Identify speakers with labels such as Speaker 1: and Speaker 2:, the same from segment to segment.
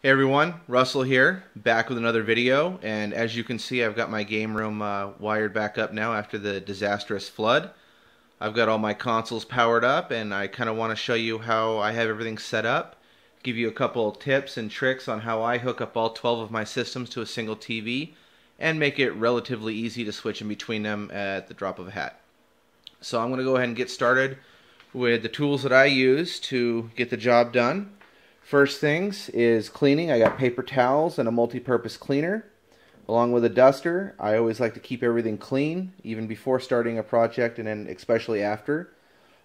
Speaker 1: Hey everyone, Russell here, back with another video, and as you can see I've got my game room wired back up now after the disastrous flood. I've got all my consoles powered up and I kind of want to show you how I have everything set up, give you a couple tips and tricks on how I hook up all 12 of my systems to a single TV and make it relatively easy to switch in between them at the drop of a hat. So I'm going to go ahead and get started with the tools that I use to get the job done. First things is cleaning. I got paper towels and a multi-purpose cleaner along with a duster. I always like to keep everything clean even before starting a project and then especially after.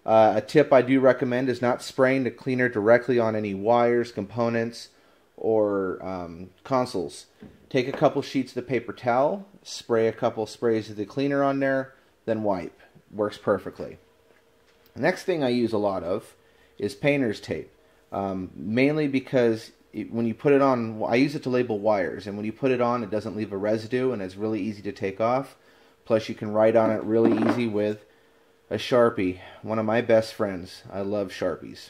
Speaker 1: A tip I do recommend is not spraying the cleaner directly on any wires, components, or consoles. Take a couple sheets of the paper towel, spray a couple sprays of the cleaner on there, then wipe. Works perfectly. The next thing I use a lot of is painter's tape. Mainly because when you put it on, I use it to label wires, and when you put it on it doesn't leave a residue and it's really easy to take off. Plus you can write on it really easy with a Sharpie, one of my best friends. I love Sharpies.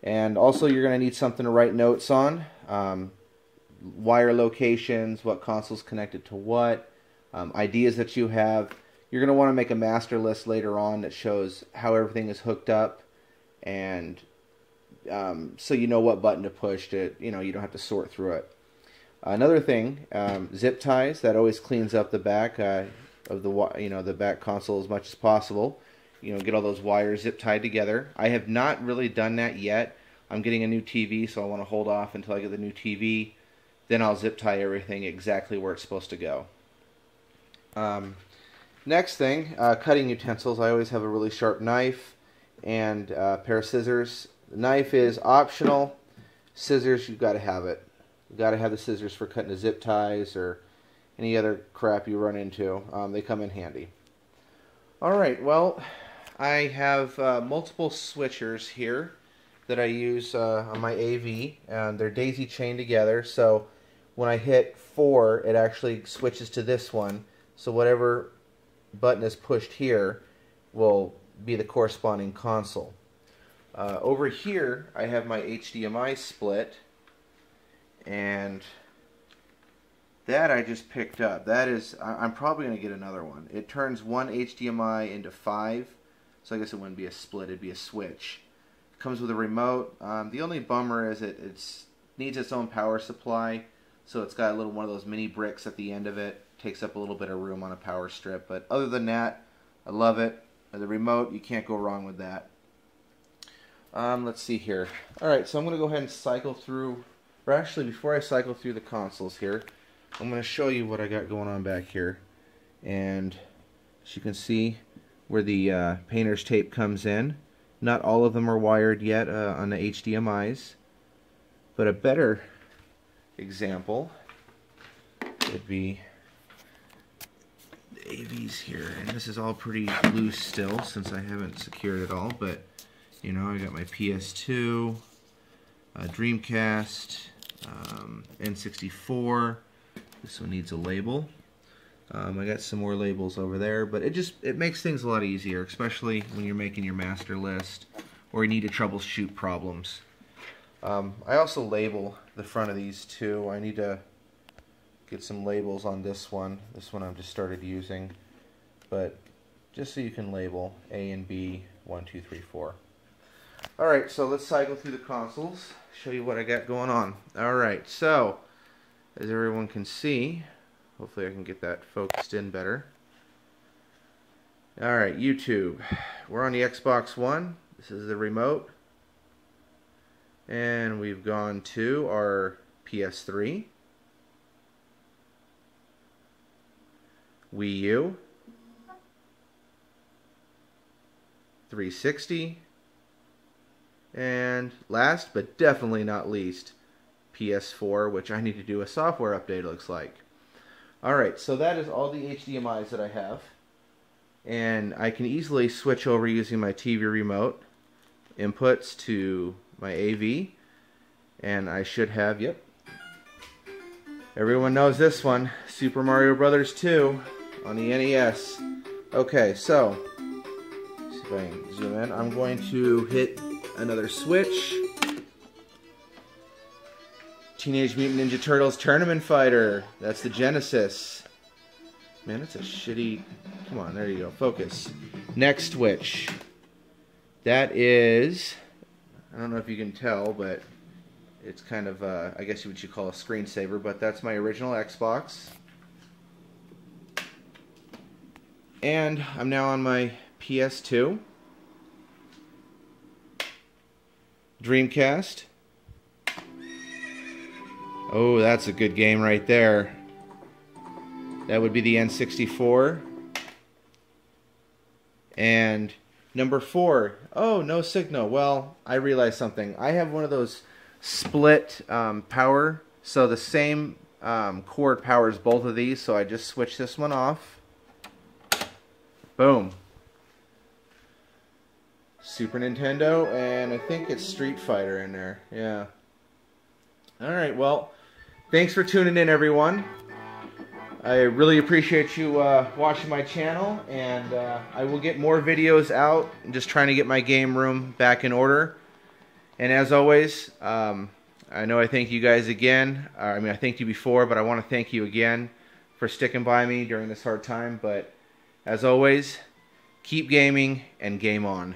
Speaker 1: And also you're going to need something to write notes on, wire locations, what console's connected to what, ideas that you have. You're going to want to make a master list later on that shows how everything is hooked up, and so you know what button to push to, you don't have to sort through it. Another thing, zip ties. That always cleans up the back of the the back console as much as possible. Get all those wires zip tied together. I have not really done that yet. I'm getting a new TV, so I want to hold off until I get the new TV. Then I'll zip tie everything exactly where it's supposed to go. Next thing, cutting utensils. I always have a really sharp knife and a pair of scissors. The knife is optional. Scissors, you've got to have it. You've got to have the scissors for cutting the zip ties or any other crap you run into. They come in handy. Alright, well, I have multiple switchers here that I use on my AV, and they're daisy chained together, so when I hit 4 it actually switches to this one, so whatever button is pushed here will be the corresponding console. Over here I have my HDMI split, and that I just picked up. That is, I'm probably going to get another one. It turns one HDMI into 5, so I guess it wouldn't be a split, it'd be a switch. It comes with a remote. The only bummer is it needs its own power supply, so it's got a little one of those mini bricks at the end of it. Takes up a little bit of room on a power strip, but other than that, I love it. The remote, you can't go wrong with that. Let's see here. Alright, so I'm going to go ahead and cycle through, or actually before I cycle through the consoles here, I'm going to show you what I got going on back here. And as you can see where the painter's tape comes in, not all of them are wired yet on the HDMIs, but a better example would be the AVs here. And this is all pretty loose still since I haven't secured it all, but I got my PS2, Dreamcast, N64. This one needs a label. I got some more labels over there, but it makes things a lot easier, especially when you're making your master list or you need to troubleshoot problems. I also label the front of these too. I need to get some labels on this one. This one I've just started using, but just so you can label A and B, 1, 2, 3, 4. Alright, so let's cycle through the consoles, show you what I got going on. Alright, so as everyone can see, hopefully I can get that focused in better. Alright, YouTube. We're on the Xbox One. This is the remote. And we've gone to our PS3, Wii U, 360, and last but definitely not least, PS4, which I need to do a software update, it looks like. Alright, so that is all the HDMIs that I have. And I can easily switch over using my TV remote inputs to my AV. And I should have, yep. Everyone knows this one, Super Mario Brothers 2 on the NES. Okay, so, let's see if I can zoom in. I'm going to hit another switch Teenage Mutant Ninja Turtles Tournament Fighter. That's the Genesis. Man, that's a shitty... Come on, there you go. Focus. Next Twitch. That is... I don't know if you can tell, but it's kind of, I guess what you call a screensaver, but that's my original Xbox. And I'm now on my PS2. Dreamcast. Oh, that's a good game right there. That would be the N64. And number 4. Oh, no signal. Well, I realized something. I have one of those split power. So the same cord powers both of these. So I just switch this one off. Boom. Super Nintendo. And I think it's Street Fighter in there. Yeah. Alright, well, thanks for tuning in, everyone. I really appreciate you watching my channel, and I will get more videos out. I'm just trying to get my game room back in order. And as always, I know I thank you guys again. I mean, I thanked you before, but I want to thank you again for sticking by me during this hard time. But as always, keep gaming and game on.